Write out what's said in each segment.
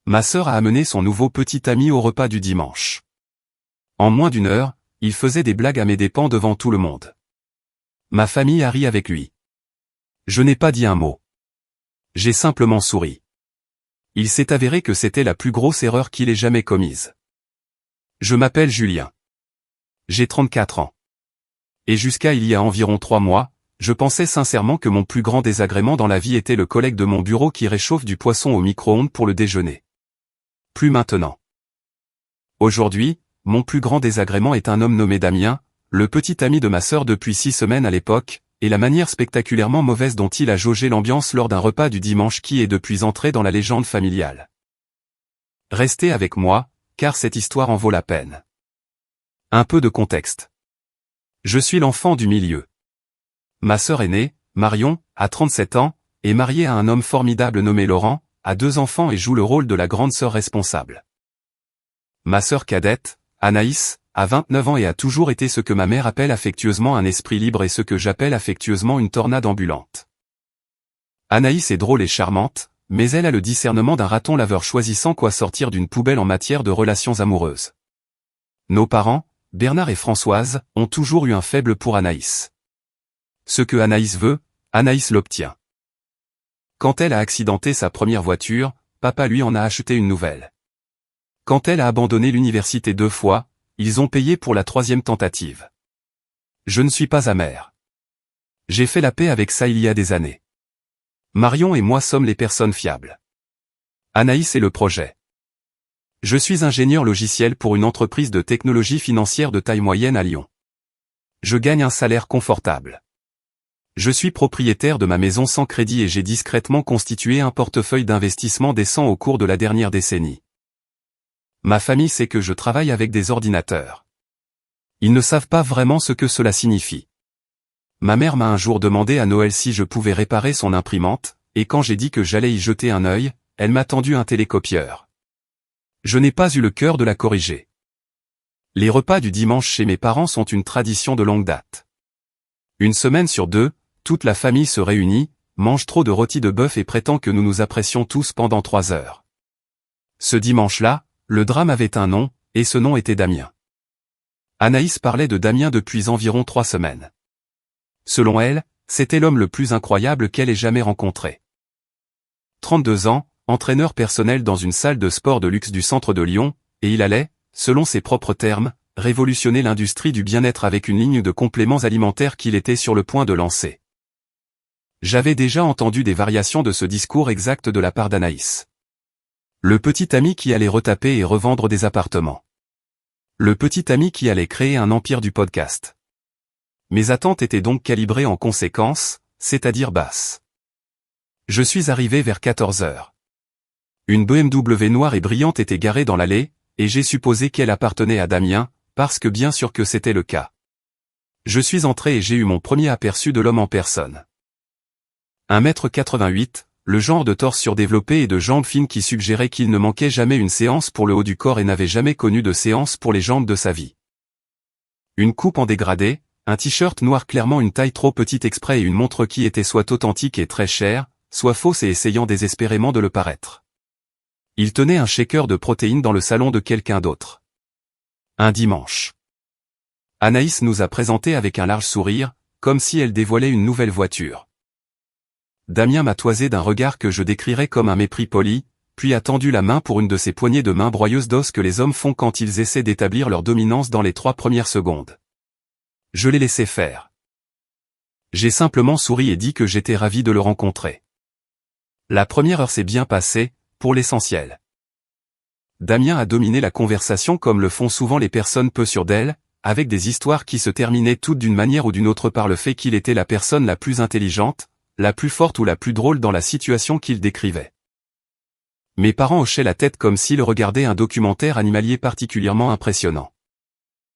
Ma sœur a amené son nouveau petit ami au repas du dimanche. En moins d'une heure, il faisait des blagues à mes dépens devant tout le monde. Ma famille a ri avec lui. Je n'ai pas dit un mot. J'ai simplement souri. Il s'est avéré que c'était la plus grosse erreur qu'il ait jamais commise. Je m'appelle Julien. J'ai 34 ans. Et jusqu'à il y a environ 3 mois, je pensais sincèrement que mon plus grand désagrément dans la vie était le collègue de mon bureau qui réchauffe du poisson au micro-ondes pour le déjeuner. Plus maintenant. Aujourd'hui, mon plus grand désagrément est un homme nommé Damien, le petit ami de ma sœur depuis 6 semaines à l'époque, et la manière spectaculairement mauvaise dont il a jaugé l'ambiance lors d'un repas du dimanche qui est depuis entré dans la légende familiale. Restez avec moi, car cette histoire en vaut la peine. Un peu de contexte. Je suis l'enfant du milieu. Ma sœur aînée, Marion, a 37 ans, est mariée à un homme formidable nommé Laurent, a 2 enfants et joue le rôle de la grande sœur responsable. Ma sœur cadette, Anaïs, a 29 ans et a toujours été ce que ma mère appelle affectueusement un esprit libre et ce que j'appelle affectueusement une tornade ambulante. Anaïs est drôle et charmante, mais elle a le discernement d'un raton laveur choisissant quoi sortir d'une poubelle en matière de relations amoureuses. Nos parents, Bernard et Françoise, ont toujours eu un faible pour Anaïs. Ce que Anaïs veut, Anaïs l'obtient. Quand elle a accidenté sa première voiture, papa lui en a acheté une nouvelle. Quand elle a abandonné l'université 2 fois, ils ont payé pour la 3e tentative. Je ne suis pas amer. J'ai fait la paix avec ça il y a des années. Marion et moi sommes les personnes fiables. Anaïs est le projet. Je suis ingénieur logiciel pour une entreprise de technologie financière de taille moyenne à Lyon. Je gagne un salaire confortable. Je suis propriétaire de ma maison sans crédit et j'ai discrètement constitué un portefeuille d'investissement décent au cours de la dernière décennie. Ma famille sait que je travaille avec des ordinateurs. Ils ne savent pas vraiment ce que cela signifie. Ma mère m'a un jour demandé à Noël si je pouvais réparer son imprimante, et quand j'ai dit que j'allais y jeter un œil, elle m'a tendu un télécopieur. Je n'ai pas eu le cœur de la corriger. Les repas du dimanche chez mes parents sont une tradition de longue date. Une semaine sur 2, toute la famille se réunit, mange trop de rôti de bœuf et prétend que nous nous apprécions tous pendant 3 heures. Ce dimanche-là, le drame avait un nom, et ce nom était Damien. Anaïs parlait de Damien depuis environ 3 semaines. Selon elle, c'était l'homme le plus incroyable qu'elle ait jamais rencontré. 32 ans, entraîneur personnel dans une salle de sport de luxe du centre de Lyon, et il allait, selon ses propres termes, révolutionner l'industrie du bien-être avec une ligne de compléments alimentaires qu'il était sur le point de lancer. J'avais déjà entendu des variations de ce discours exact de la part d'Anaïs. Le petit ami qui allait retaper et revendre des appartements. Le petit ami qui allait créer un empire du podcast. Mes attentes étaient donc calibrées en conséquence, c'est-à-dire basses. Je suis arrivé vers 14 heures. Une BMW noire et brillante était garée dans l'allée, et j'ai supposé qu'elle appartenait à Damien, parce que bien sûr que c'était le cas. Je suis entré et j'ai eu mon premier aperçu de l'homme en personne. 1,88 m, le genre de torse surdéveloppé et de jambes fines qui suggérait qu'il ne manquait jamais une séance pour le haut du corps et n'avait jamais connu de séance pour les jambes de sa vie. Une coupe en dégradé, un t-shirt noir clairement une taille trop petite exprès et une montre qui était soit authentique et très chère, soit fausse et essayant désespérément de le paraître. Il tenait un shaker de protéines dans le salon de quelqu'un d'autre. Un dimanche. Anaïs nous a présenté avec un large sourire, comme si elle dévoilait une nouvelle voiture. Damien m'a toisé d'un regard que je décrirais comme un mépris poli, puis a tendu la main pour une de ces poignées de main broyeuses d'os que les hommes font quand ils essaient d'établir leur dominance dans les 3 premières secondes. Je l'ai laissé faire. J'ai simplement souri et dit que j'étais ravi de le rencontrer. La première heure s'est bien passée, pour l'essentiel. Damien a dominé la conversation comme le font souvent les personnes peu sûres d'elles, avec des histoires qui se terminaient toutes d'une manière ou d'une autre par le fait qu'il était la personne la plus intelligente, la plus forte ou la plus drôle dans la situation qu'il décrivait. Mes parents hochaient la tête comme s'ils regardaient un documentaire animalier particulièrement impressionnant.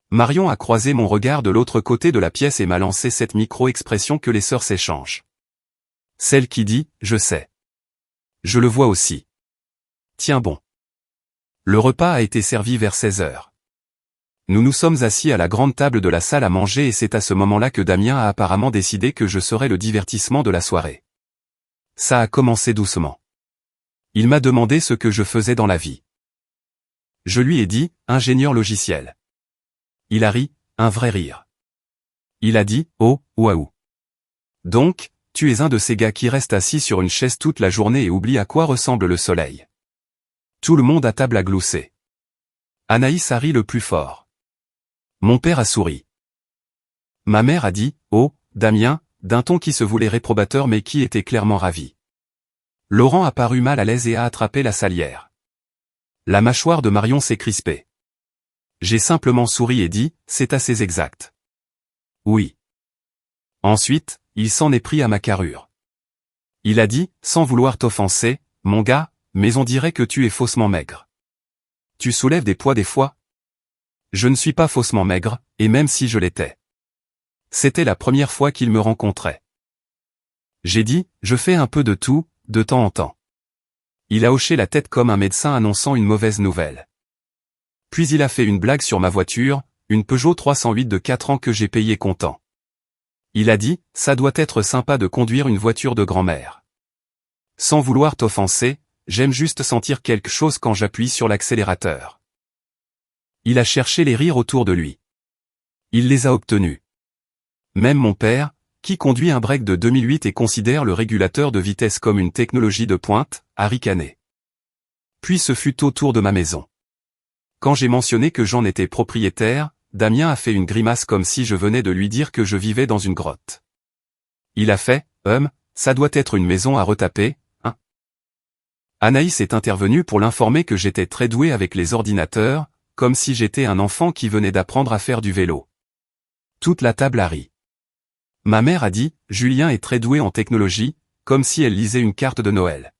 Marion a croisé mon regard de l'autre côté de la pièce et m'a lancé cette micro-expression que les sœurs s'échangent. Celle qui dit « je sais ». Je le vois aussi. Tiens bon. Le repas a été servi vers 16 heures. Nous nous sommes assis à la grande table de la salle à manger et c'est à ce moment-là que Damien a apparemment décidé que je serais le divertissement de la soirée. Ça a commencé doucement. Il m'a demandé ce que je faisais dans la vie. Je lui ai dit, ingénieur logiciel. Il a ri, un vrai rire. Il a dit, oh, waouh. Donc, tu es un de ces gars qui restent assis sur une chaise toute la journée et oublient à quoi ressemble le soleil. Tout le monde à table a gloussé. Anaïs a ri le plus fort. Mon père a souri. Ma mère a dit, oh, Damien, d'un ton qui se voulait réprobateur mais qui était clairement ravi. Laurent a paru mal à l'aise et a attrapé la salière. La mâchoire de Marion s'est crispée. J'ai simplement souri et dit, c'est assez exact. Oui. Ensuite, il s'en est pris à ma carrure. Il a dit, sans vouloir t'offenser, mon gars, mais on dirait que tu es faussement maigre. Tu soulèves des poids des fois? Je ne suis pas faussement maigre, et même si je l'étais. C'était la première fois qu'il me rencontrait. J'ai dit, je fais un peu de tout, de temps en temps. Il a hoché la tête comme un médecin annonçant une mauvaise nouvelle. Puis il a fait une blague sur ma voiture, une Peugeot 308 de 4 ans que j'ai payée comptant. Il a dit, ça doit être sympa de conduire une voiture de grand-mère. Sans vouloir t'offenser, j'aime juste sentir quelque chose quand j'appuie sur l'accélérateur. Il a cherché les rires autour de lui. Il les a obtenus. Même mon père, qui conduit un break de 2008 et considère le régulateur de vitesse comme une technologie de pointe, a ricané. Puis ce fut au tour de ma maison. Quand j'ai mentionné que j'en étais propriétaire, Damien a fait une grimace comme si je venais de lui dire que je vivais dans une grotte. Il a fait, ça doit être une maison à retaper, hein? Anaïs est intervenue pour l'informer que j'étais très doué avec les ordinateurs, comme si j'étais un enfant qui venait d'apprendre à faire du vélo. Toute la table a ri. Ma mère a dit, Julien est très doué en technologie, comme si elle lisait une carte de Noël.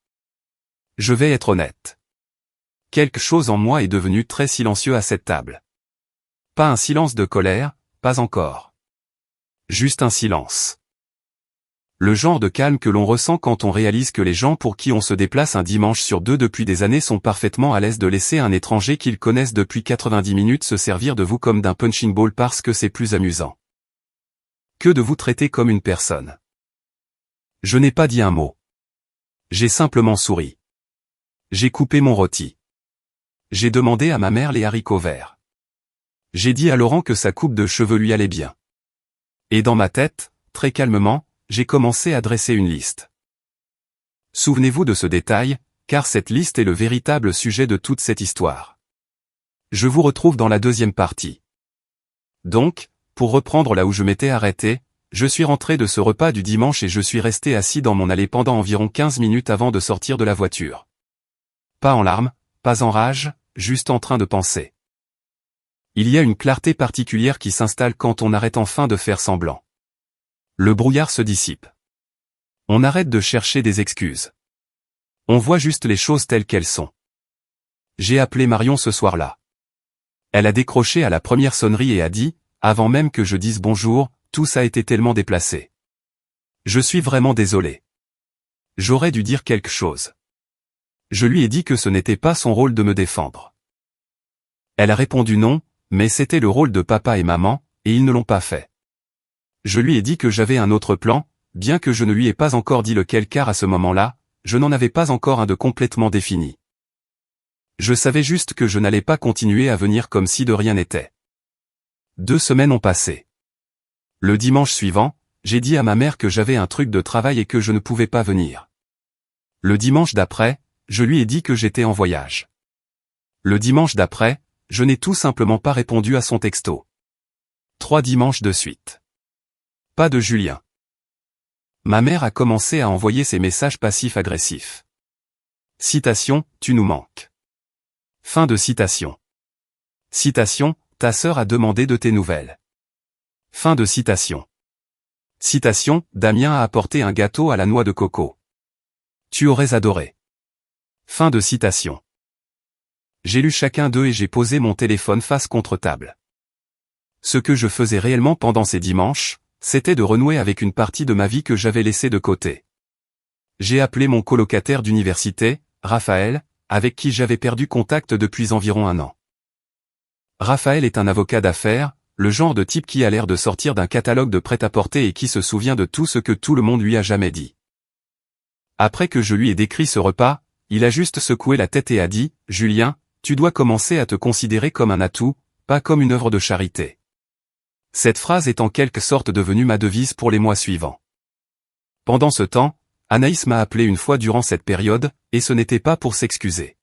Je vais être honnête. Quelque chose en moi est devenu très silencieux à cette table. Pas un silence de colère, pas encore. Juste un silence. Le genre de calme que l'on ressent quand on réalise que les gens pour qui on se déplace un dimanche sur deux depuis des années sont parfaitement à l'aise de laisser un étranger qu'ils connaissent depuis 90 minutes se servir de vous comme d'un punching ball parce que c'est plus amusant que de vous traiter comme une personne. Je n'ai pas dit un mot. J'ai simplement souri. J'ai coupé mon rôti. J'ai demandé à ma mère les haricots verts. J'ai dit à Laurent que sa coupe de cheveux lui allait bien. Et dans ma tête, très calmement, j'ai commencé à dresser une liste. Souvenez-vous de ce détail, car cette liste est le véritable sujet de toute cette histoire. Je vous retrouve dans la deuxième partie. Donc, pour reprendre là où je m'étais arrêté, je suis rentré de ce repas du dimanche et je suis resté assis dans mon allée pendant environ 15 minutes avant de sortir de la voiture. Pas en larmes, pas en rage, juste en train de penser. Il y a une clarté particulière qui s'installe quand on arrête enfin de faire semblant. Le brouillard se dissipe. On arrête de chercher des excuses. On voit juste les choses telles qu'elles sont. J'ai appelé Marion ce soir-là. Elle a décroché à la première sonnerie et a dit, avant même que je dise bonjour, tout ça a été tellement déplacé. Je suis vraiment désolé. J'aurais dû dire quelque chose. Je lui ai dit que ce n'était pas son rôle de me défendre. Elle a répondu non, mais c'était le rôle de papa et maman, et ils ne l'ont pas fait. Je lui ai dit que j'avais un autre plan, bien que je ne lui ai pas encore dit lequel car à ce moment-là, je n'en avais pas encore un de complètement défini. Je savais juste que je n'allais pas continuer à venir comme si de rien n'était. 2 semaines ont passé. Le dimanche suivant, j'ai dit à ma mère que j'avais un truc de travail et que je ne pouvais pas venir. Le dimanche d'après, je lui ai dit que j'étais en voyage. Le dimanche d'après, je n'ai tout simplement pas répondu à son texto. 3 dimanches de suite. Pas de Julien. Ma mère a commencé à envoyer ses messages passifs-agressifs. Citation, tu nous manques. Fin de citation. Citation, ta sœur a demandé de tes nouvelles. Fin de citation. Citation, Damien a apporté un gâteau à la noix de coco. Tu aurais adoré. Fin de citation. J'ai lu chacun d'eux et j'ai posé mon téléphone face contre table. Ce que je faisais réellement pendant ces dimanches, c'était de renouer avec une partie de ma vie que j'avais laissée de côté. J'ai appelé mon colocataire d'université, Raphaël, avec qui j'avais perdu contact depuis environ 1 an. Raphaël est un avocat d'affaires, le genre de type qui a l'air de sortir d'un catalogue de prêt-à-porter et qui se souvient de tout ce que tout le monde lui a jamais dit. Après que je lui ai décrit ce repas, il a juste secoué la tête et a dit, « Julien, tu dois commencer à te considérer comme un atout, pas comme une œuvre de charité. » Cette phrase est en quelque sorte devenue ma devise pour les mois suivants. Pendant ce temps, Anaïs m'a appelé une fois durant cette période, et ce n'était pas pour s'excuser.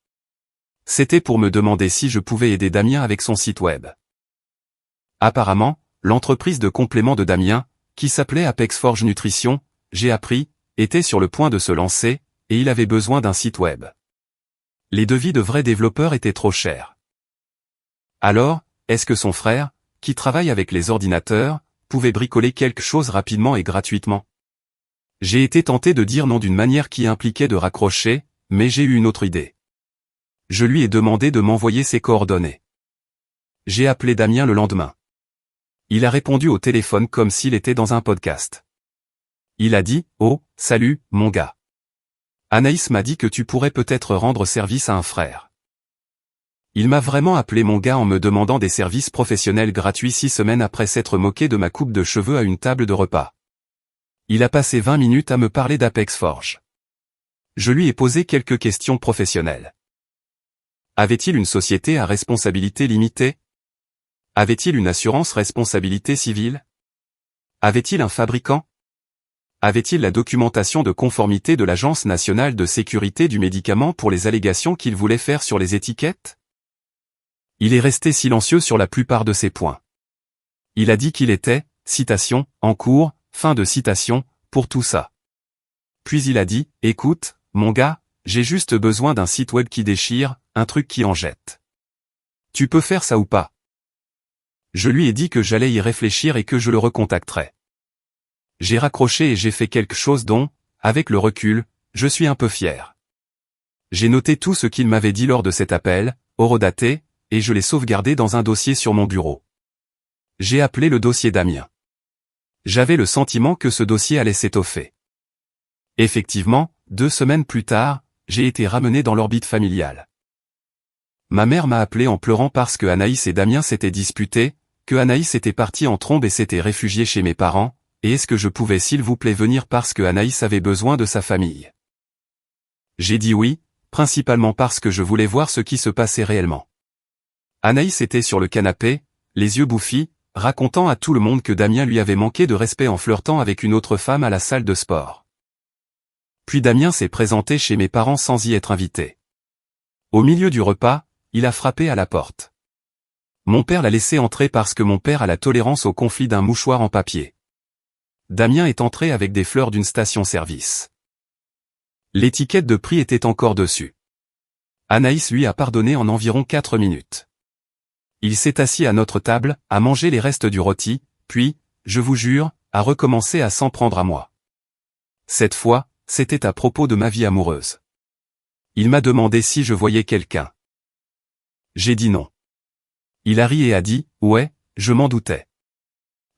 C'était pour me demander si je pouvais aider Damien avec son site web. Apparemment, l'entreprise de complément de Damien, qui s'appelait Apex Forge Nutrition, j'ai appris, était sur le point de se lancer, et il avait besoin d'un site web. Les devis de vrais développeurs étaient trop chers. Alors, est-ce que son frère, qui travaille avec les ordinateurs, pouvait bricoler quelque chose rapidement et gratuitement? J'ai été tenté de dire non d'une manière qui impliquait de raccrocher, mais j'ai eu une autre idée. Je lui ai demandé de m'envoyer ses coordonnées. J'ai appelé Damien le lendemain. Il a répondu au téléphone comme s'il était dans un podcast. Il a dit, « Oh, salut, mon gars. Anaïs m'a dit que tu pourrais peut-être rendre service à un frère. » Il m'a vraiment appelé mon gars en me demandant des services professionnels gratuits 6 semaines après s'être moqué de ma coupe de cheveux à une table de repas. Il a passé 20 minutes à me parler d'Apex Forge. Je lui ai posé quelques questions professionnelles. Avait-il une société à responsabilité limitée? Avait-il une assurance responsabilité civile? Avait-il un fabricant? Avait-il la documentation de conformité de l'Agence nationale de sécurité du médicament pour les allégations qu'il voulait faire sur les étiquettes? Il est resté silencieux sur la plupart de ces points. Il a dit qu'il était, citation, en cours, fin de citation, pour tout ça. Puis il a dit, « Écoute, mon gars, j'ai juste besoin d'un site web qui déchire, un truc qui en jette. Tu peux faire ça ou pas? » Je lui ai dit que j'allais y réfléchir et que je le recontacterais. J'ai raccroché et j'ai fait quelque chose dont, avec le recul, je suis un peu fier. J'ai noté tout ce qu'il m'avait dit lors de cet appel, horodaté, et je l'ai sauvegardé dans un dossier sur mon bureau. J'ai appelé le dossier Damien. J'avais le sentiment que ce dossier allait s'étoffer. Effectivement, 2 semaines plus tard, j'ai été ramené dans l'orbite familiale. Ma mère m'a appelé en pleurant parce que Anaïs et Damien s'étaient disputés, que Anaïs était partie en trombe et s'était réfugiée chez mes parents, et est-ce que je pouvais s'il vous plaît venir parce que Anaïs avait besoin de sa famille. J'ai dit oui, principalement parce que je voulais voir ce qui se passait réellement. Anaïs était sur le canapé, les yeux bouffis, racontant à tout le monde que Damien lui avait manqué de respect en flirtant avec une autre femme à la salle de sport. Puis Damien s'est présenté chez mes parents sans y être invité. Au milieu du repas, il a frappé à la porte. Mon père l'a laissé entrer parce que mon père a la tolérance au conflit d'un mouchoir en papier. Damien est entré avec des fleurs d'une station-service. L'étiquette de prix était encore dessus. Anaïs lui a pardonné en environ 4 minutes. Il s'est assis à notre table, a mangé les restes du rôti, puis, je vous jure, a recommencé à s'en prendre à moi. Cette fois, c'était à propos de ma vie amoureuse. Il m'a demandé si je voyais quelqu'un. J'ai dit non. Il a ri et a dit, « Ouais, je m'en doutais.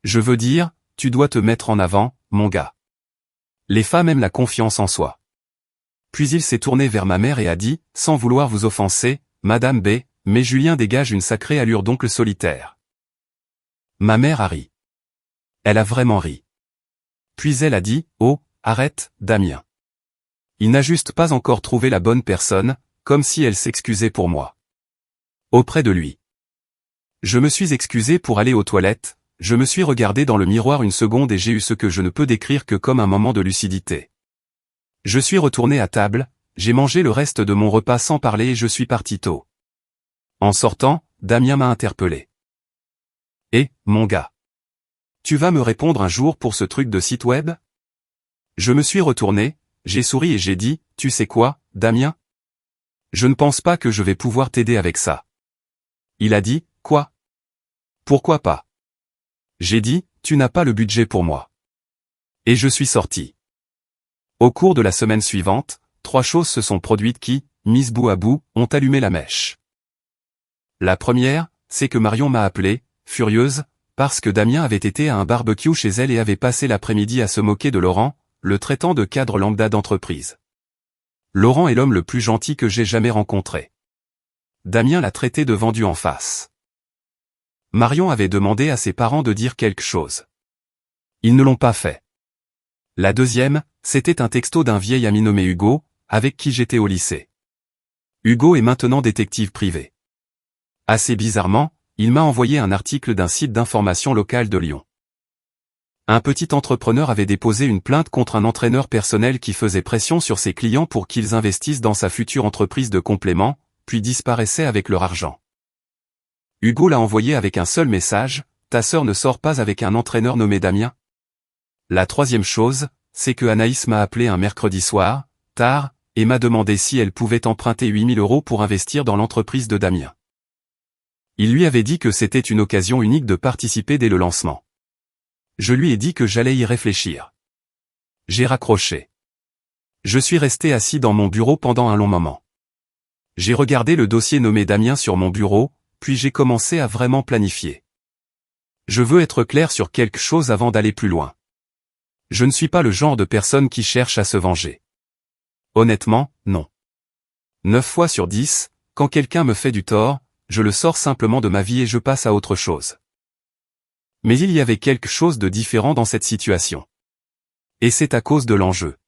Je veux dire, tu dois te mettre en avant, mon gars. Les femmes aiment la confiance en soi. » Puis il s'est tourné vers ma mère et a dit, sans vouloir vous offenser, « Madame B, mais Julien dégage une sacrée allure d'oncle solitaire. » Ma mère a ri. Elle a vraiment ri. Puis elle a dit, « Oh, arrête, Damien. Il n'a juste pas encore trouvé la bonne personne, comme si elle s'excusait pour moi. » Auprès de lui. Je me suis excusé pour aller aux toilettes, je me suis regardé dans le miroir une seconde et j'ai eu ce que je ne peux décrire que comme un moment de lucidité. Je suis retourné à table, j'ai mangé le reste de mon repas sans parler et je suis parti tôt. En sortant, Damien m'a interpellé. « Eh, mon gars. Tu vas me répondre un jour pour ce truc de site web ?» Je me suis retourné, j'ai souri et j'ai dit, « Tu sais quoi, Damien? Je ne pense pas que je vais pouvoir t'aider avec ça. » Il a dit, « Quoi? Pourquoi pas? » J'ai dit, « Tu n'as pas le budget pour moi. » Et je suis sorti. Au cours de la semaine suivante, 3 choses se sont produites qui, mises bout à bout, ont allumé la mèche. La première, c'est que Marion m'a appelé, furieuse, parce que Damien avait été à un barbecue chez elle et avait passé l'après-midi à se moquer de Laurent, le traitant de cadre lambda d'entreprise. Laurent est l'homme le plus gentil que j'ai jamais rencontré. Damien l'a traité de vendu en face. Marion avait demandé à ses parents de dire quelque chose. Ils ne l'ont pas fait. La deuxième, c'était un texto d'un vieil ami nommé Hugo, avec qui j'étais au lycée. Hugo est maintenant détective privé. Assez bizarrement, il m'a envoyé un article d'un site d'information local de Lyon. Un petit entrepreneur avait déposé une plainte contre un entraîneur personnel qui faisait pression sur ses clients pour qu'ils investissent dans sa future entreprise de compléments, puis disparaissait avec leur argent. Hugo l'a envoyé avec un seul message: ta sœur ne sort pas avec un entraîneur nommé Damien. La troisième chose, c'est que Anaïs m'a appelé un mercredi soir, tard, et m'a demandé si elle pouvait emprunter 8 000 € pour investir dans l'entreprise de Damien. Il lui avait dit que c'était une occasion unique de participer dès le lancement. Je lui ai dit que j'allais y réfléchir. J'ai raccroché. Je suis resté assis dans mon bureau pendant un long moment. J'ai regardé le dossier nommé Damien sur mon bureau, puis j'ai commencé à vraiment planifier. Je veux être clair sur quelque chose avant d'aller plus loin. Je ne suis pas le genre de personne qui cherche à se venger. Honnêtement, non. 9 fois sur 10, quand quelqu'un me fait du tort, je le sors simplement de ma vie et je passe à autre chose. Mais il y avait quelque chose de différent dans cette situation. Et c'est à cause de l'enjeu.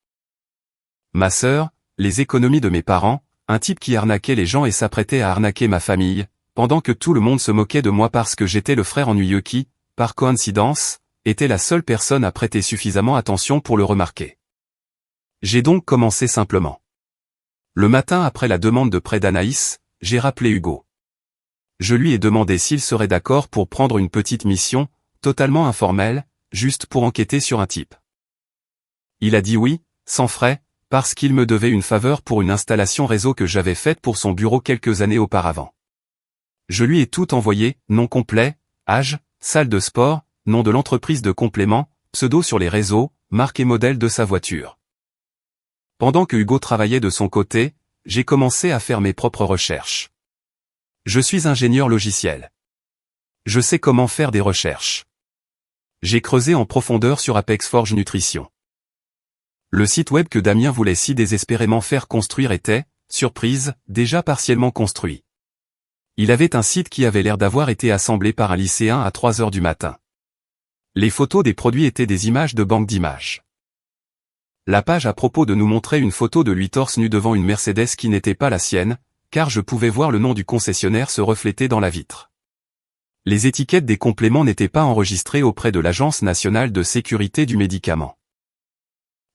Ma sœur, les économies de mes parents, un type qui arnaquait les gens et s'apprêtait à arnaquer ma famille, pendant que tout le monde se moquait de moi parce que j'étais le frère ennuyeux qui, par coïncidence, était la seule personne à prêter suffisamment attention pour le remarquer. J'ai donc commencé simplement. Le matin après la demande de prêt d'Anaïs, j'ai rappelé Hugo. Je lui ai demandé s'il serait d'accord pour prendre une petite mission, totalement informelle, juste pour enquêter sur un type. Il a dit oui, sans frais, parce qu'il me devait une faveur pour une installation réseau que j'avais faite pour son bureau quelques années auparavant. Je lui ai tout envoyé, nom complet, âge, salle de sport, nom de l'entreprise de complément, pseudo sur les réseaux, marque et modèle de sa voiture. Pendant que Hugo travaillait de son côté, j'ai commencé à faire mes propres recherches. Je suis ingénieur logiciel. Je sais comment faire des recherches. J'ai creusé en profondeur sur Apex Forge Nutrition. Le site web que Damien voulait si désespérément faire construire était, surprise, déjà partiellement construit. Il avait un site qui avait l'air d'avoir été assemblé par un lycéen à 3 heures du matin. Les photos des produits étaient des images de banque d'images. La page à propos de nous montrait une photo de lui torse nu devant une Mercedes qui n'était pas la sienne, car je pouvais voir le nom du concessionnaire se refléter dans la vitre. Les étiquettes des compléments n'étaient pas enregistrées auprès de l'Agence nationale de sécurité du médicament.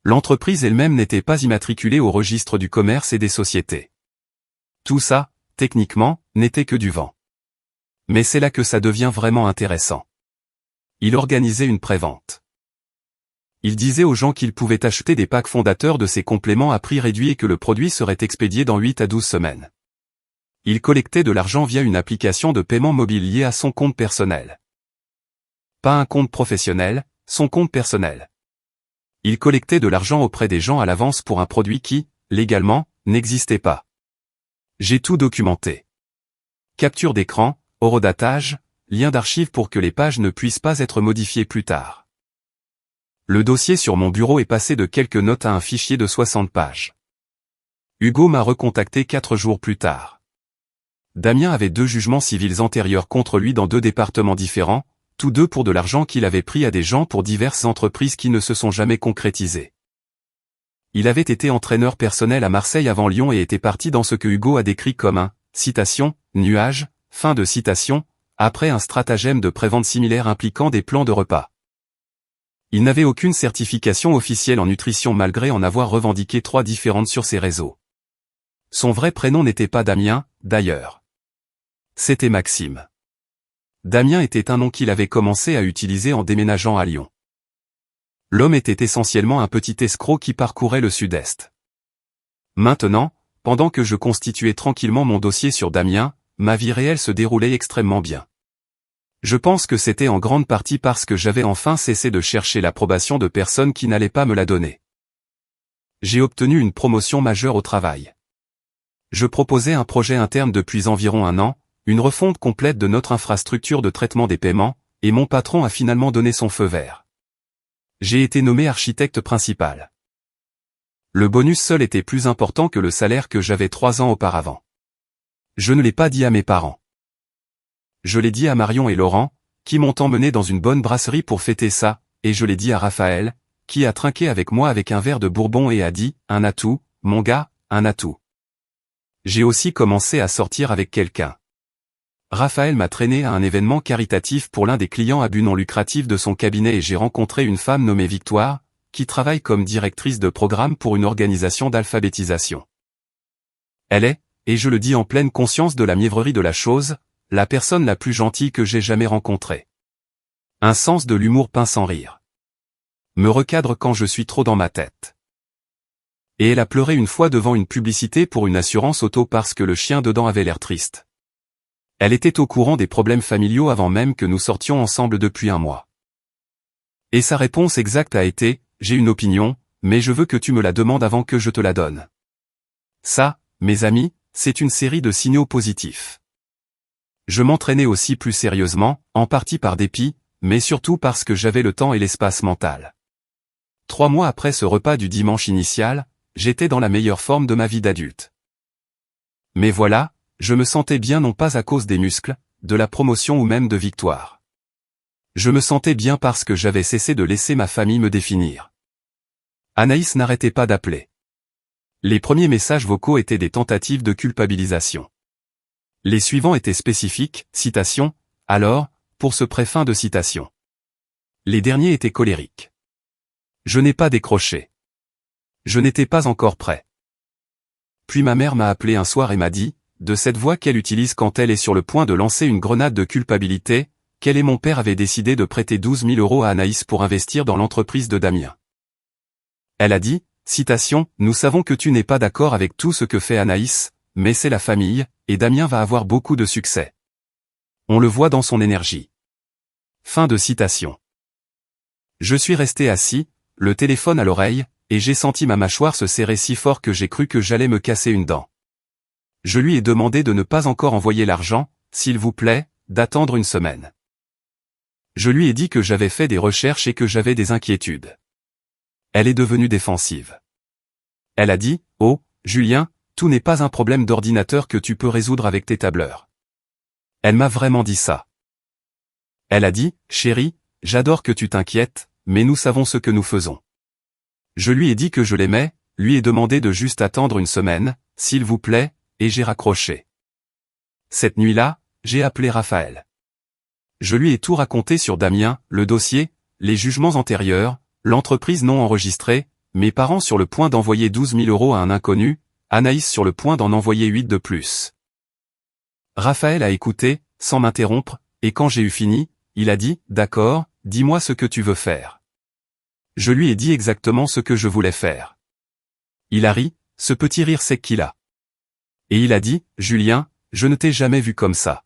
L'entreprise elle-même n'était pas immatriculée au registre du commerce et des sociétés. Tout ça, techniquement, n'était que du vent. Mais c'est là que ça devient vraiment intéressant. Il organisait une prévente. Il disait aux gens qu'ils pouvaient acheter des packs fondateurs de ces compléments à prix réduit et que le produit serait expédié dans 8 à 12 semaines. Il collectait de l'argent via une application de paiement mobile liée à son compte personnel. Pas un compte professionnel, son compte personnel. Il collectait de l'argent auprès des gens à l'avance pour un produit qui, légalement, n'existait pas. J'ai tout documenté. Capture d'écran, horodatage, lien d'archive pour que les pages ne puissent pas être modifiées plus tard. Le dossier sur mon bureau est passé de quelques notes à un fichier de 60 pages. Hugo m'a recontacté 4 jours plus tard. Damien avait 2 jugements civils antérieurs contre lui dans 2 départements différents, tous 2 pour de l'argent qu'il avait pris à des gens pour diverses entreprises qui ne se sont jamais concrétisées. Il avait été entraîneur personnel à Marseille avant Lyon et était parti dans ce que Hugo a décrit comme un, citation, nuage, fin de citation, après un stratagème de prévente similaire impliquant des plans de repas. Il n'avait aucune certification officielle en nutrition malgré en avoir revendiqué 3 différentes sur ses réseaux. Son vrai prénom n'était pas Damien, d'ailleurs. C'était Maxime. Damien était un nom qu'il avait commencé à utiliser en déménageant à Lyon. L'homme était essentiellement un petit escroc qui parcourait le sud-est. Maintenant, pendant que je constituais tranquillement mon dossier sur Damien, ma vie réelle se déroulait extrêmement bien. Je pense que c'était en grande partie parce que j'avais enfin cessé de chercher l'approbation de personnes qui n'allaient pas me la donner. J'ai obtenu une promotion majeure au travail. Je proposais un projet interne depuis environ 1 an, une refonte complète de notre infrastructure de traitement des paiements, et mon patron a finalement donné son feu vert. J'ai été nommé architecte principal. Le bonus seul était plus important que le salaire que j'avais 3 ans auparavant. Je ne l'ai pas dit à mes parents. Je l'ai dit à Marion et Laurent, qui m'ont emmené dans une bonne brasserie pour fêter ça, et je l'ai dit à Raphaël, qui a trinqué avec moi avec un verre de bourbon et a dit, un atout, mon gars, un atout. J'ai aussi commencé à sortir avec quelqu'un. Raphaël m'a traîné à un événement caritatif pour l'un des clients à but non lucratif de son cabinet et j'ai rencontré une femme nommée Victoire, qui travaille comme directrice de programme pour une organisation d'alphabétisation. Elle est, et je le dis en pleine conscience de la mièvrerie de la chose, la personne la plus gentille que j'ai jamais rencontrée. Un sens de l'humour peint sans rire. Me recadre quand je suis trop dans ma tête. Et elle a pleuré une fois devant une publicité pour une assurance auto parce que le chien dedans avait l'air triste. Elle était au courant des problèmes familiaux avant même que nous sortions ensemble depuis un mois. Et sa réponse exacte a été, j'ai une opinion, mais je veux que tu me la demandes avant que je te la donne. Ça, mes amis, c'est une série de signaux positifs. Je m'entraînais aussi plus sérieusement, en partie par dépit, mais surtout parce que j'avais le temps et l'espace mental. 3 mois après ce repas du dimanche initial, j'étais dans la meilleure forme de ma vie d'adulte. Mais voilà, je me sentais bien non pas à cause des muscles, de la promotion ou même de Victoire. Je me sentais bien parce que j'avais cessé de laisser ma famille me définir. Anaïs n'arrêtait pas d'appeler. Les premiers messages vocaux étaient des tentatives de culpabilisation. Les suivants étaient spécifiques, citation, alors, pour ce préfin de citation. Les derniers étaient colériques. Je n'ai pas décroché. Je n'étais pas encore prêt. Puis ma mère m'a appelé un soir et m'a dit, de cette voix qu'elle utilise quand elle est sur le point de lancer une grenade de culpabilité, qu'elle et mon père avaient décidé de prêter 12 000 € à Anaïs pour investir dans l'entreprise de Damien. Elle a dit, citation, nous savons que tu n'es pas d'accord avec tout ce que fait Anaïs, mais c'est la famille, et Damien va avoir beaucoup de succès. On le voit dans son énergie. Fin de citation. Je suis resté assis, le téléphone à l'oreille, et j'ai senti ma mâchoire se serrer si fort que j'ai cru que j'allais me casser une dent. Je lui ai demandé de ne pas encore envoyer l'argent, s'il vous plaît, d'attendre une semaine. Je lui ai dit que j'avais fait des recherches et que j'avais des inquiétudes. Elle est devenue défensive. Elle a dit, oh, Julien, tout n'est pas un problème d'ordinateur que tu peux résoudre avec tes tableurs. Elle m'a vraiment dit ça. Elle a dit, chérie, j'adore que tu t'inquiètes, mais nous savons ce que nous faisons. Je lui ai dit que je l'aimais, lui ai demandé de juste attendre une semaine, s'il vous plaît, et j'ai raccroché. Cette nuit-là, j'ai appelé Raphaël. Je lui ai tout raconté sur Damien, le dossier, les jugements antérieurs, l'entreprise non enregistrée, mes parents sur le point d'envoyer 12 000 € à un inconnu, Anaïs sur le point d'en envoyer 8 de plus. Raphaël a écouté, sans m'interrompre, et quand j'ai eu fini, il a dit, d'accord, dis-moi ce que tu veux faire. Je lui ai dit exactement ce que je voulais faire. Il a ri, ce petit rire sec qu'il a. Et il a dit, Julien, je ne t'ai jamais vu comme ça.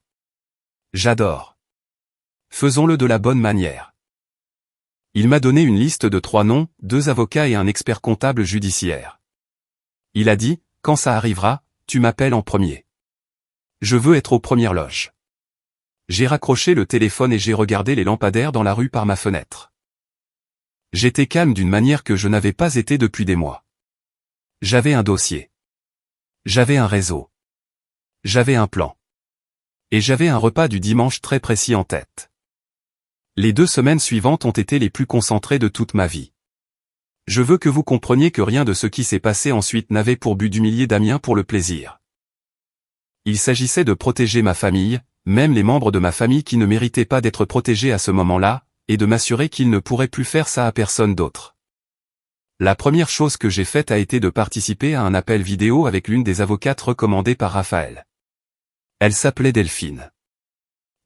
J'adore. Faisons-le de la bonne manière. Il m'a donné une liste de 3 noms, 2 avocats et un expert comptable judiciaire. Il a dit, quand ça arrivera, tu m'appelles en premier. Je veux être aux premières loges. J'ai raccroché le téléphone et j'ai regardé les lampadaires dans la rue par ma fenêtre. J'étais calme d'une manière que je n'avais pas été depuis des mois. J'avais un dossier. J'avais un réseau. J'avais un plan. Et j'avais un repas du dimanche très précis en tête. Les 2 semaines suivantes ont été les plus concentrées de toute ma vie. Je veux que vous compreniez que rien de ce qui s'est passé ensuite n'avait pour but d'humilier Damien pour le plaisir. Il s'agissait de protéger ma famille, même les membres de ma famille qui ne méritaient pas d'être protégés à ce moment-là, et de m'assurer qu'ils ne pourraient plus faire ça à personne d'autre. La première chose que j'ai faite a été de participer à un appel vidéo avec l'une des avocates recommandées par Raphaël. Elle s'appelait Delphine.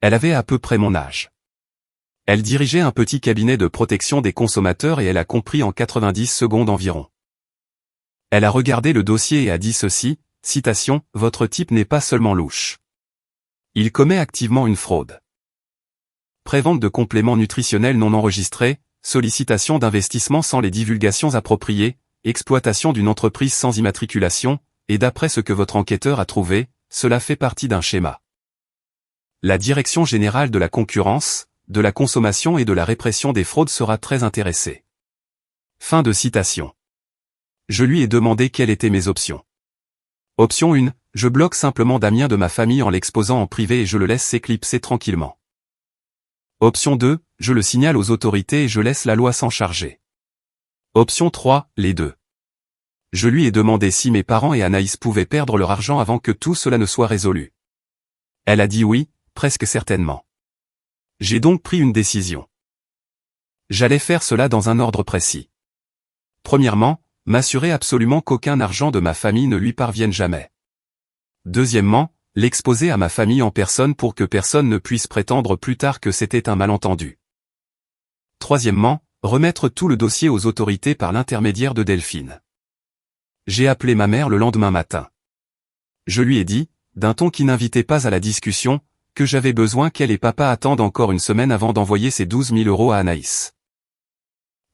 Elle avait à peu près mon âge. Elle dirigeait un petit cabinet de protection des consommateurs et elle a compris en 90 secondes environ. Elle a regardé le dossier et a dit ceci, citation, « Votre type n'est pas seulement louche. Il commet activement une fraude. Prévente de compléments nutritionnels non enregistrés, sollicitation d'investissement sans les divulgations appropriées, exploitation d'une entreprise sans immatriculation, et d'après ce que votre enquêteur a trouvé, cela fait partie d'un schéma. La Direction générale de la concurrence, de la consommation et de la répression des fraudes sera très intéressée. » Fin de citation. Je lui ai demandé quelles étaient mes options. Option 1, je bloque simplement Damien de ma famille en l'exposant en privé et je le laisse s'éclipser tranquillement. Option 2, je le signale aux autorités et je laisse la loi s'en charger. Option 3, les deux. Je lui ai demandé si mes parents et Anaïs pouvaient perdre leur argent avant que tout cela ne soit résolu. Elle a dit oui, presque certainement. J'ai donc pris une décision. J'allais faire cela dans un ordre précis. Premièrement, m'assurer absolument qu'aucun argent de ma famille ne lui parvienne jamais. Deuxièmement, l'exposer à ma famille en personne pour que personne ne puisse prétendre plus tard que c'était un malentendu. Troisièmement, remettre tout le dossier aux autorités par l'intermédiaire de Delphine. J'ai appelé ma mère le lendemain matin. Je lui ai dit, d'un ton qui n'invitait pas à la discussion, que j'avais besoin qu'elle et papa attendent encore une semaine avant d'envoyer ces 12 000 € à Anaïs.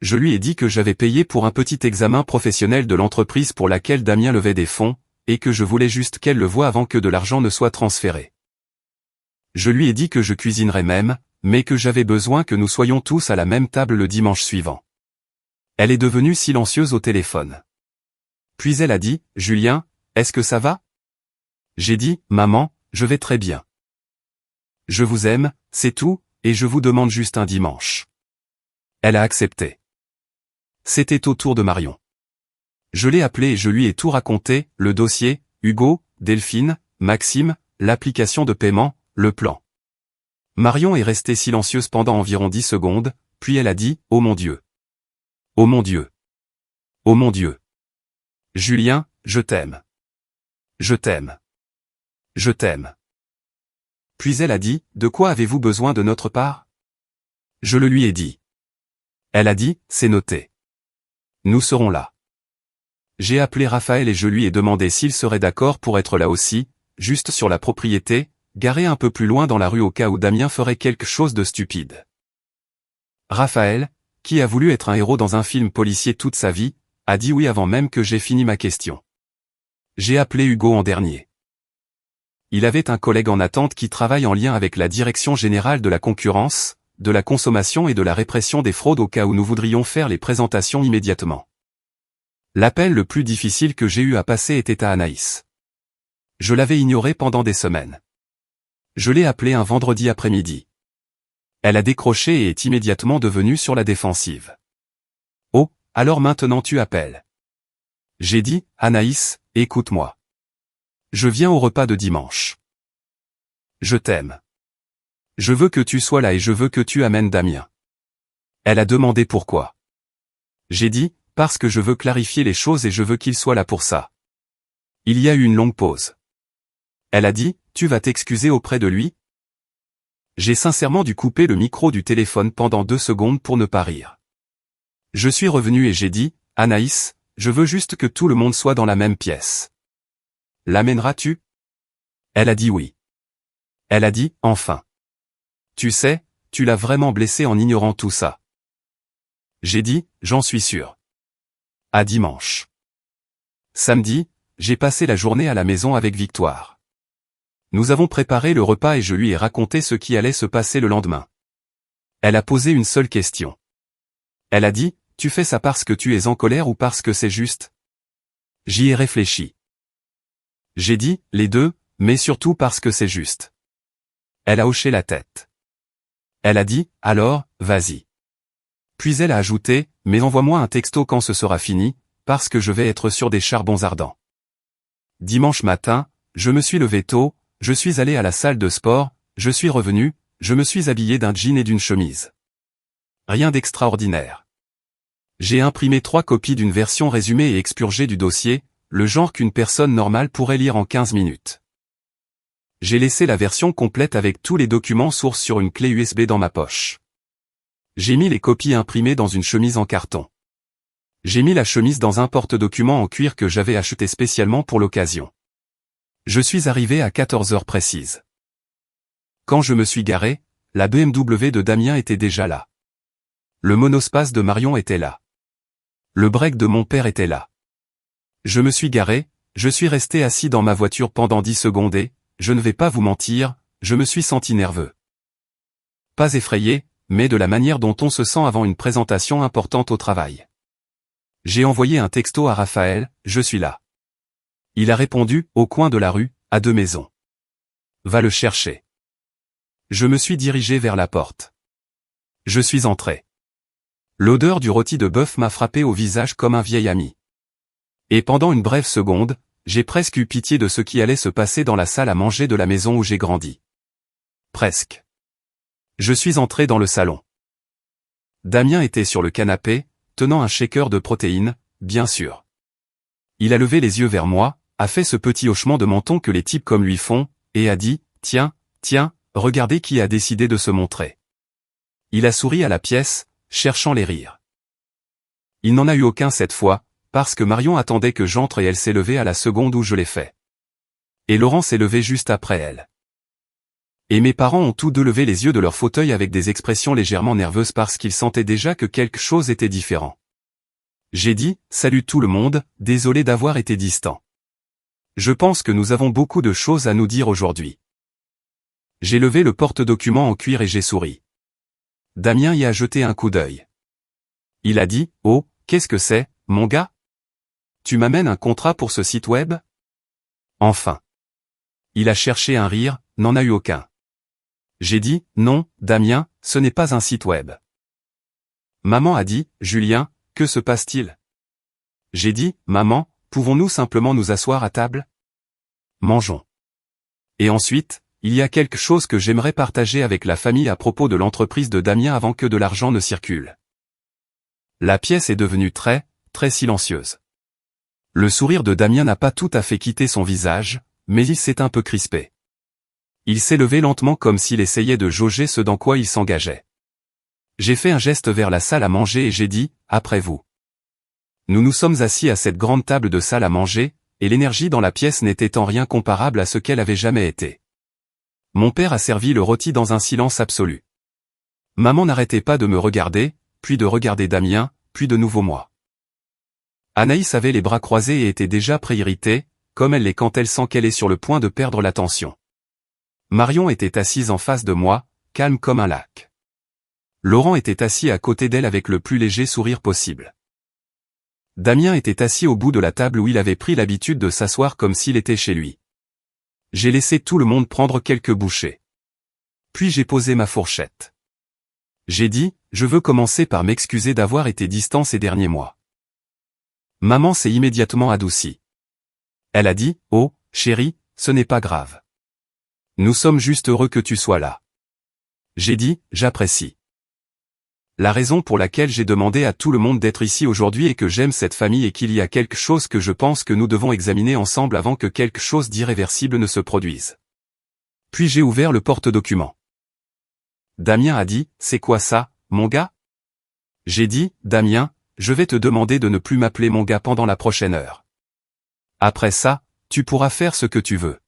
Je lui ai dit que j'avais payé pour un petit examen professionnel de l'entreprise pour laquelle Damien levait des fonds, et que je voulais juste qu'elle le voie avant que de l'argent ne soit transféré. Je lui ai dit que je cuisinerais même, mais que j'avais besoin que nous soyons tous à la même table le dimanche suivant. Elle est devenue silencieuse au téléphone. Puis elle a dit, « Julien, est-ce que ça va ?» J'ai dit, « Maman, je vais très bien. Je vous aime, c'est tout, et je vous demande juste un dimanche. » Elle a accepté. C'était au tour de Marion. Je l'ai appelé et je lui ai tout raconté, le dossier, Hugo, Delphine, Maxime, l'application de paiement, le plan. Marion est restée silencieuse pendant environ 10 secondes, puis elle a dit, « Oh mon Dieu. Oh mon Dieu. Oh mon Dieu. Julien, je t'aime. Je t'aime. Je t'aime. » Puis elle a dit, « De quoi avez-vous besoin de notre part ?» Je le lui ai dit. Elle a dit, « C'est noté. Nous serons là. » J'ai appelé Raphaël et je lui ai demandé s'il serait d'accord pour être là aussi, juste sur la propriété, garé un peu plus loin dans la rue au cas où Damien ferait quelque chose de stupide. Raphaël, qui a voulu être un héros dans un film policier toute sa vie, a dit oui avant même que j'ai fini ma question. J'ai appelé Hugo en dernier. Il avait un collègue en attente qui travaille en lien avec la Direction générale de la concurrence, de la consommation et de la répression des fraudes au cas où nous voudrions faire les présentations immédiatement. L'appel le plus difficile que j'ai eu à passer était à Anaïs. Je l'avais ignorée pendant des semaines. Je l'ai appelée un vendredi après-midi. Elle a décroché et est immédiatement devenue sur la défensive. « Oh, alors maintenant tu appelles. » J'ai dit, « Anaïs, écoute-moi. Je viens au repas de dimanche. Je t'aime. Je veux que tu sois là et je veux que tu amènes Damien. » Elle a demandé pourquoi. J'ai dit, « Parce que je veux clarifier les choses et je veux qu'il soit là pour ça. » Il y a eu une longue pause. Elle a dit, « Tu vas t'excuser auprès de lui ?» J'ai sincèrement dû couper le micro du téléphone pendant 2 secondes pour ne pas rire. Je suis revenu et j'ai dit, « Anaïs, je veux juste que tout le monde soit dans la même pièce. L'amèneras-tu » Elle a dit oui. Elle a dit, « Enfin. Tu sais, tu l'as vraiment blessé en ignorant tout ça. » J'ai dit, « J'en suis sûr. À dimanche. » Samedi, j'ai passé la journée à la maison avec Victoire. Nous avons préparé le repas et je lui ai raconté ce qui allait se passer le lendemain. Elle a posé une seule question. Elle a dit, « Tu fais ça parce que tu es en colère ou parce que c'est juste ?» J'y ai réfléchi. J'ai dit, les deux, mais surtout parce que c'est juste. Elle a hoché la tête. Elle a dit, alors, vas-y. Puis elle a ajouté, mais envoie-moi un texto quand ce sera fini, parce que je vais être sur des charbons ardents. Dimanche matin, je me suis levé tôt, je suis allé à la salle de sport, je suis revenu, je me suis habillé d'un jean et d'une chemise. Rien d'extraordinaire. J'ai imprimé 3 copies d'une version résumée et expurgée du dossier, le genre qu'une personne normale pourrait lire en 15 minutes. J'ai laissé la version complète avec tous les documents sources sur une clé USB dans ma poche. J'ai mis les copies imprimées dans une chemise en carton. J'ai mis la chemise dans un porte-documents en cuir que j'avais acheté spécialement pour l'occasion. Je suis arrivé à 14 heures précises. Quand je me suis garé, la BMW de Damien était déjà là. Le monospace de Marion était là. Le break de mon père était là. Je me suis garé, je suis resté assis dans ma voiture pendant 10 secondes et, je ne vais pas vous mentir, je me suis senti nerveux. Pas effrayé, mais de la manière dont on se sent avant une présentation importante au travail. J'ai envoyé un texto à Raphaël, je suis là. Il a répondu, au coin de la rue, à 2 maisons. Va le chercher. Je me suis dirigé vers la porte. Je suis entré. L'odeur du rôti de bœuf m'a frappé au visage comme un vieil ami. Et pendant une brève seconde, j'ai presque eu pitié de ce qui allait se passer dans la salle à manger de la maison où j'ai grandi. Presque. Je suis entré dans le salon. Damien était sur le canapé, tenant un shaker de protéines, bien sûr. Il a levé les yeux vers moi, a fait ce petit hochement de menton que les types comme lui font, et a dit, « Tiens, regardez qui a décidé de se montrer. » Il a souri à la pièce, cherchant les rires. Il n'en a eu aucun cette fois, parce que Marion attendait que j'entre et elle s'est levée à la seconde où je l'ai fait. Et Laurent s'est levé juste après elle. Et mes parents ont tous deux levé les yeux de leur fauteuil avec des expressions légèrement nerveuses parce qu'ils sentaient déjà que quelque chose était différent. J'ai dit, « Salut tout le monde, désolé d'avoir été distant. Je pense que nous avons beaucoup de choses à nous dire aujourd'hui. » J'ai levé le porte-document en cuir et j'ai souri. Damien y a jeté un coup d'œil. Il a dit, « Oh, qu'est-ce que c'est, mon gars? Tu m'amènes un contrat pour ce site web? » Enfin. Il a cherché un rire, n'en a eu aucun. J'ai dit, « Non, Damien, ce n'est pas un site web. » Maman a dit, « Julien, que se passe-t-il? » J'ai dit, « Maman, pouvons-nous simplement nous asseoir à table? Mangeons. » Et ensuite, il y a quelque chose que j'aimerais partager avec la famille à propos de l'entreprise de Damien avant que de l'argent ne circule. La pièce est devenue très silencieuse. Le sourire de Damien n'a pas tout à fait quitté son visage, mais il s'est un peu crispé. Il s'est levé lentement comme s'il essayait de jauger ce dans quoi il s'engageait. J'ai fait un geste vers la salle à manger et j'ai dit, « Après vous. » Nous nous sommes assis à cette grande table de salle à manger, et l'énergie dans la pièce n'était en rien comparable à ce qu'elle avait jamais été. Mon père a servi le rôti dans un silence absolu. Maman n'arrêtait pas de me regarder, puis de regarder Damien, puis de nouveau moi. Anaïs avait les bras croisés et était déjà pré-irritée, comme elle l'est quand elle sent qu'elle est sur le point de perdre l'attention. Marion était assise en face de moi, calme comme un lac. Laurent était assis à côté d'elle avec le plus léger sourire possible. Damien était assis au bout de la table où il avait pris l'habitude de s'asseoir comme s'il était chez lui. J'ai laissé tout le monde prendre quelques bouchées. Puis j'ai posé ma fourchette. J'ai dit, « Je veux commencer par m'excuser d'avoir été distant ces derniers mois. » Maman s'est immédiatement adoucie. Elle a dit, « Oh, chérie, ce n'est pas grave. Nous sommes juste heureux que tu sois là. » J'ai dit, « J'apprécie. » La raison pour laquelle j'ai demandé à tout le monde d'être ici aujourd'hui est que j'aime cette famille et qu'il y a quelque chose que je pense que nous devons examiner ensemble avant que quelque chose d'irréversible ne se produise. Puis j'ai ouvert le porte-document. Damien a dit, « C'est quoi ça, mon gars? » J'ai dit, « Damien, je vais te demander de ne plus m'appeler mon gars pendant la prochaine heure. Après ça, tu pourras faire ce que tu veux. »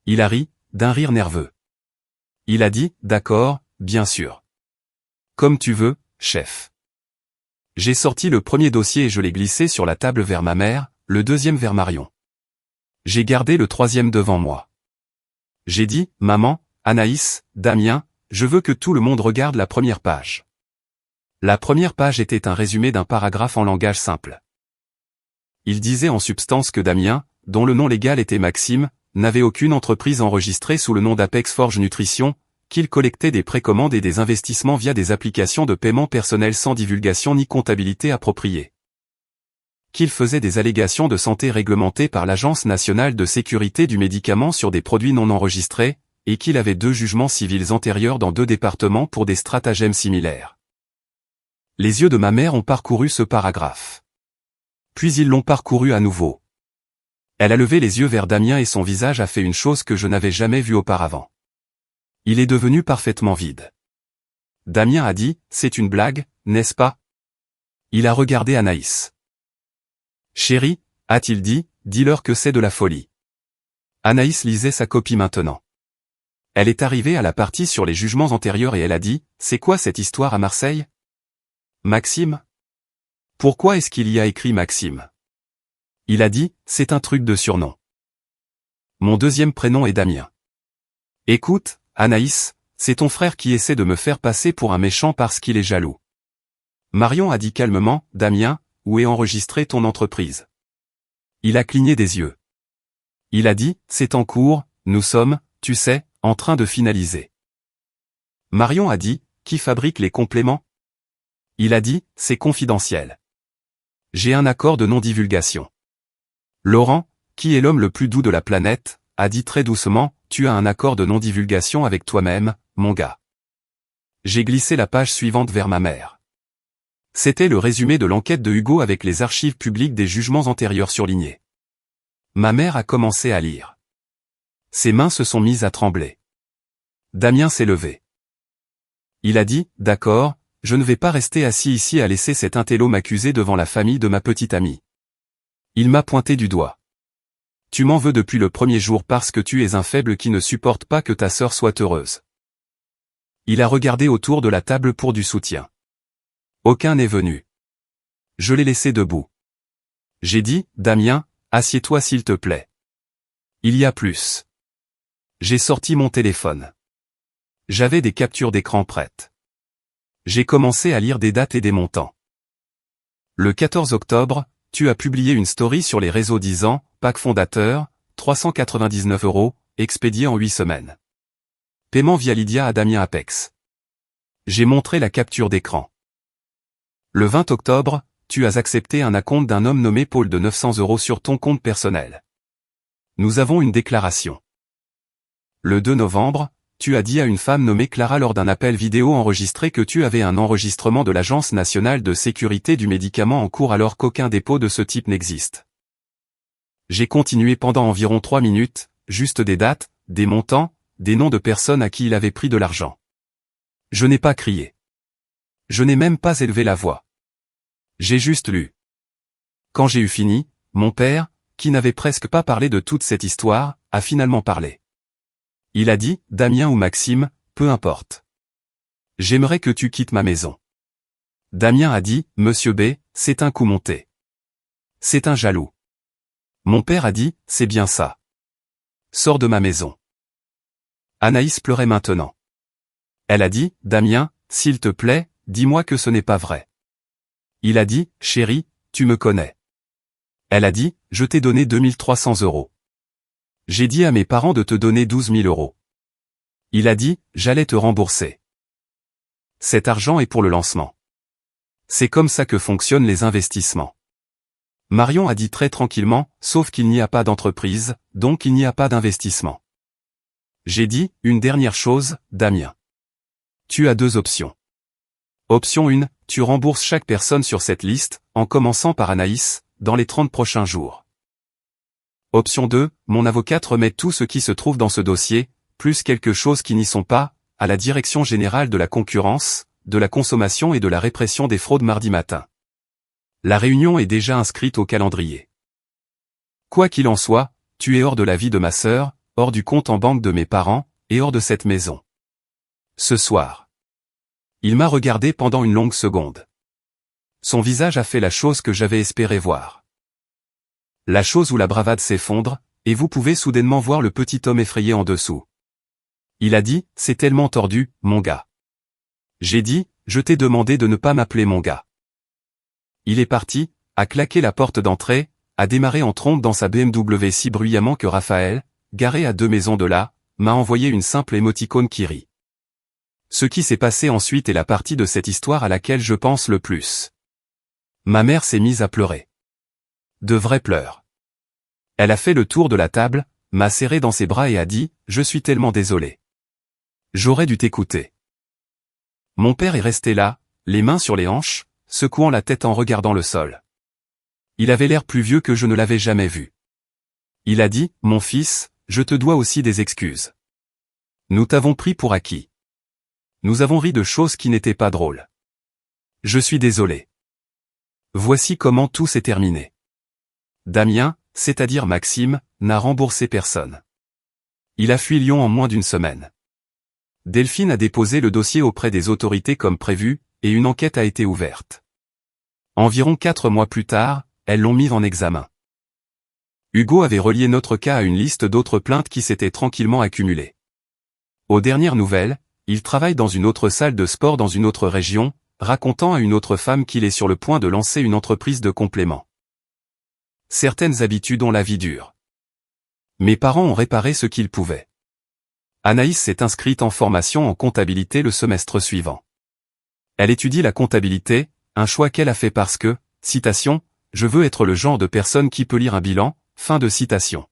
Il a ri, d'un rire nerveux. Il a dit, « D'accord, bien sûr. Comme tu veux, chef. » J'ai sorti le premier dossier et je l'ai glissé sur la table vers ma mère, le deuxième vers Marion. J'ai gardé le troisième devant moi. J'ai dit, « Maman, Anaïs, Damien, je veux que tout le monde regarde la première page. » La première page était un résumé d'un paragraphe en langage simple. Il disait en substance que Damien, dont le nom légal était Maxime, n'avait aucune entreprise enregistrée sous le nom d'Apex Forge Nutrition, qu'il collectait des précommandes et des investissements via des applications de paiement personnel sans divulgation ni comptabilité appropriée. Qu'il faisait des allégations de santé réglementées par l'Agence nationale de sécurité du médicament sur des produits non enregistrés, et qu'il avait 2 jugements civils antérieurs dans 2 départements pour des stratagèmes similaires. Les yeux de ma mère ont parcouru ce paragraphe. Puis ils l'ont parcouru à nouveau. Elle a levé les yeux vers Damien et son visage a fait une chose que je n'avais jamais vue auparavant. Il est devenu parfaitement vide. Damien a dit, « C'est une blague, n'est-ce pas? » Il a regardé Anaïs. « Chérie, a-t-il dit, dis-leur que c'est de la folie. » Anaïs lisait sa copie maintenant. Elle est arrivée à la partie sur les jugements antérieurs et elle a dit, « C'est quoi cette histoire à Marseille? Maxime? Pourquoi est-ce qu'il y a écrit Maxime? » Il a dit, « C'est un truc de surnom. Mon deuxième prénom est Damien. » Écoute, Anaïs, c'est ton frère qui essaie de me faire passer pour un méchant parce qu'il est jaloux. Marion a dit calmement, « Damien, où est enregistrée ton entreprise? » Il a cligné des yeux. Il a dit, « C'est en cours, nous sommes, tu sais, en train de finaliser. » Marion a dit, « Qui fabrique les compléments? » Il a dit, « C'est confidentiel. J'ai un accord de non-divulgation. » Laurent, qui est l'homme le plus doux de la planète, a dit très doucement, tu as un accord de non-divulgation avec toi-même, mon gars. J'ai glissé la page suivante vers ma mère. C'était le résumé de l'enquête de Hugo avec les archives publiques des jugements antérieurs surlignés. Ma mère a commencé à lire. Ses mains se sont mises à trembler. Damien s'est levé. Il a dit, d'accord, je ne vais pas rester assis ici à laisser cet intello m'accuser devant la famille de ma petite amie. Il m'a pointé du doigt. Tu m'en veux depuis le premier jour parce que tu es un faible qui ne supporte pas que ta sœur soit heureuse. Il a regardé autour de la table pour du soutien. Aucun n'est venu. Je l'ai laissé debout. J'ai dit, Damien, assieds-toi s'il te plaît. Il y a plus. J'ai sorti mon téléphone. J'avais des captures d'écran prêtes. J'ai commencé à lire des dates et des montants. Le 14 octobre, tu as publié une story sur les réseaux disant, pack fondateur, 399 €, expédié en 8 semaines. Paiement via Lydia à Damien Apex. J'ai montré la capture d'écran. Le 20 octobre, tu as accepté un acompte d'un homme nommé Paul de 900 € sur ton compte personnel. Nous avons une déclaration. Le 2 novembre, tu as dit à une femme nommée Clara lors d'un appel vidéo enregistré que tu avais un enregistrement de l'Agence nationale de sécurité du médicament en cours alors qu'aucun dépôt de ce type n'existe. J'ai continué pendant environ 3 minutes, juste des dates, des montants, des noms de personnes à qui il avait pris de l'argent. Je n'ai pas crié. Je n'ai même pas élevé la voix. J'ai juste lu. Quand j'ai eu fini, mon père, qui n'avait presque pas parlé de toute cette histoire, a finalement parlé. Il a dit, Damien ou Maxime, peu importe. J'aimerais que tu quittes ma maison. Damien a dit, Monsieur B, c'est un coup monté. C'est un jaloux. Mon père a dit, c'est bien ça. Sors de ma maison. Anaïs pleurait maintenant. Elle a dit, Damien, s'il te plaît, dis-moi que ce n'est pas vrai. Il a dit, chérie, tu me connais. Elle a dit, je t'ai donné 2300 €. J'ai dit à mes parents de te donner 12 000 €. Il a dit, j'allais te rembourser. Cet argent est pour le lancement. C'est comme ça que fonctionnent les investissements. Marion a dit très tranquillement, sauf qu'il n'y a pas d'entreprise, donc il n'y a pas d'investissement. J'ai dit, une dernière chose, Damien. Tu as 2 options. Option 1, tu rembourses chaque personne sur cette liste, en commençant par Anaïs, dans les 30 prochains jours. Option 2, mon avocate remet tout ce qui se trouve dans ce dossier, plus quelque chose qui n'y sont pas, à la Direction générale de la concurrence, de la consommation et de la répression des fraudes mardi matin. La réunion est déjà inscrite au calendrier. Quoi qu'il en soit, tu es hors de la vie de ma sœur, hors du compte en banque de mes parents, et hors de cette maison. Ce soir. Il m'a regardé pendant une longue seconde. Son visage a fait la chose que j'avais espéré voir. La chose où la bravade s'effondre, et vous pouvez soudainement voir le petit homme effrayé en dessous. Il a dit, c'est tellement tordu, mon gars. J'ai dit, je t'ai demandé de ne pas m'appeler mon gars. Il est parti, a claqué la porte d'entrée, a démarré en trombe dans sa BMW si bruyamment que Raphaël, garé à 2 maisons de là, m'a envoyé une simple émoticône qui rit. Ce qui s'est passé ensuite est la partie de cette histoire à laquelle je pense le plus. Ma mère s'est mise à pleurer. De vrais pleurs. Elle a fait le tour de la table, m'a serré dans ses bras et a dit, je suis tellement désolé. J'aurais dû t'écouter. Mon père est resté là, les mains sur les hanches, secouant la tête en regardant le sol. Il avait l'air plus vieux que je ne l'avais jamais vu. Il a dit, mon fils, je te dois aussi des excuses. Nous t'avons pris pour acquis. Nous avons ri de choses qui n'étaient pas drôles. Je suis désolé. Voici comment tout s'est terminé. Damien, c'est-à-dire Maxime, n'a remboursé personne. Il a fui Lyon en moins d'1 semaine. Delphine a déposé le dossier auprès des autorités comme prévu, et une enquête a été ouverte. Environ 4 mois plus tard, elles l'ont mis en examen. Hugo avait relié notre cas à une liste d'autres plaintes qui s'étaient tranquillement accumulées. Aux dernières nouvelles, il travaille dans une autre salle de sport dans une autre région, racontant à une autre femme qu'il est sur le point de lancer une entreprise de compléments. Certaines habitudes ont la vie dure. Mes parents ont réparé ce qu'ils pouvaient. Anaïs s'est inscrite en formation en comptabilité le semestre suivant. Elle étudie la comptabilité, un choix qu'elle a fait parce que, citation, je veux être le genre de personne qui peut lire un bilan, Fin de citation.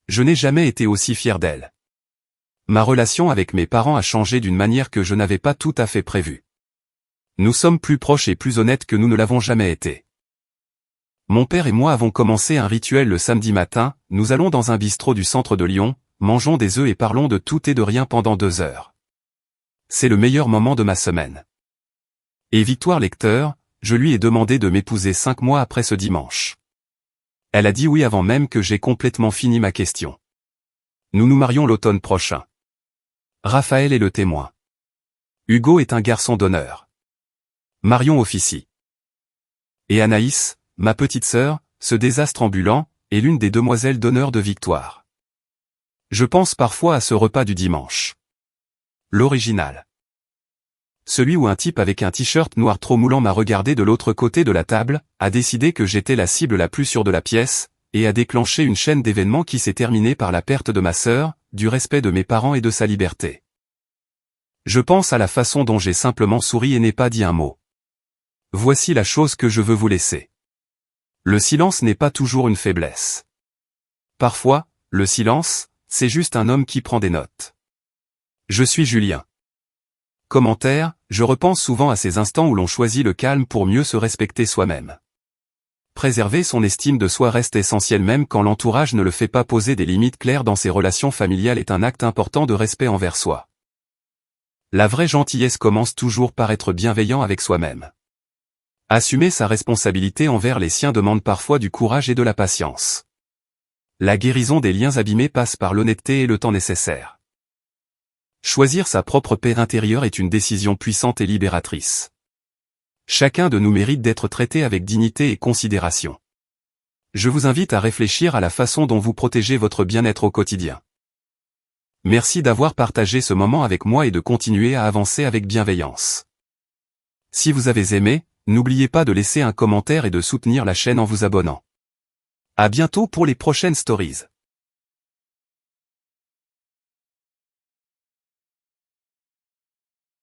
Je n'ai jamais été aussi fier d'elle. Ma relation avec mes parents a changé d'une manière que je n'avais pas tout à fait prévue. Nous sommes plus proches et plus honnêtes que nous ne l'avons jamais été. Mon père et moi avons commencé un rituel le samedi matin, nous allons dans un bistrot du centre de Lyon, mangeons des œufs et parlons de tout et de rien pendant 2 heures. C'est le meilleur moment de ma semaine. Et Victoire Lecteur, je lui ai demandé de m'épouser 5 mois après ce dimanche. Elle a dit oui avant même que j'aie complètement fini ma question. Nous nous marions l'automne prochain. Raphaël est le témoin. Hugo est un garçon d'honneur. Marion officie. Et Anaïs, ma petite sœur, ce désastre ambulant, est l'une des demoiselles d'honneur de Victoire. Je pense parfois à ce repas du dimanche. L'original. Celui où un type avec un t-shirt noir trop moulant m'a regardé de l'autre côté de la table, a décidé que j'étais la cible la plus sûre de la pièce, et a déclenché une chaîne d'événements qui s'est terminée par la perte de ma sœur, du respect de mes parents et de sa liberté. Je pense à la façon dont j'ai simplement souri et n'ai pas dit un mot. Voici la chose que je veux vous laisser. Le silence n'est pas toujours une faiblesse. Parfois, le silence, c'est juste un homme qui prend des notes. Je suis Julien. Commentaire, je repense souvent à ces instants où l'on choisit le calme pour mieux se respecter soi-même. Préserver son estime de soi reste essentiel même quand l'entourage ne le fait pas. Poser des limites claires dans ses relations familiales est un acte important de respect envers soi. La vraie gentillesse commence toujours par être bienveillant avec soi-même. Assumer sa responsabilité envers les siens demande parfois du courage et de la patience. La guérison des liens abîmés passe par l'honnêteté et le temps nécessaire. Choisir sa propre paix intérieure est une décision puissante et libératrice. Chacun de nous mérite d'être traité avec dignité et considération. Je vous invite à réfléchir à la façon dont vous protégez votre bien-être au quotidien. Merci d'avoir partagé ce moment avec moi et de continuer à avancer avec bienveillance. Si vous avez aimé, n'oubliez pas de laisser un commentaire et de soutenir la chaîne en vous abonnant. À bientôt pour les prochaines stories.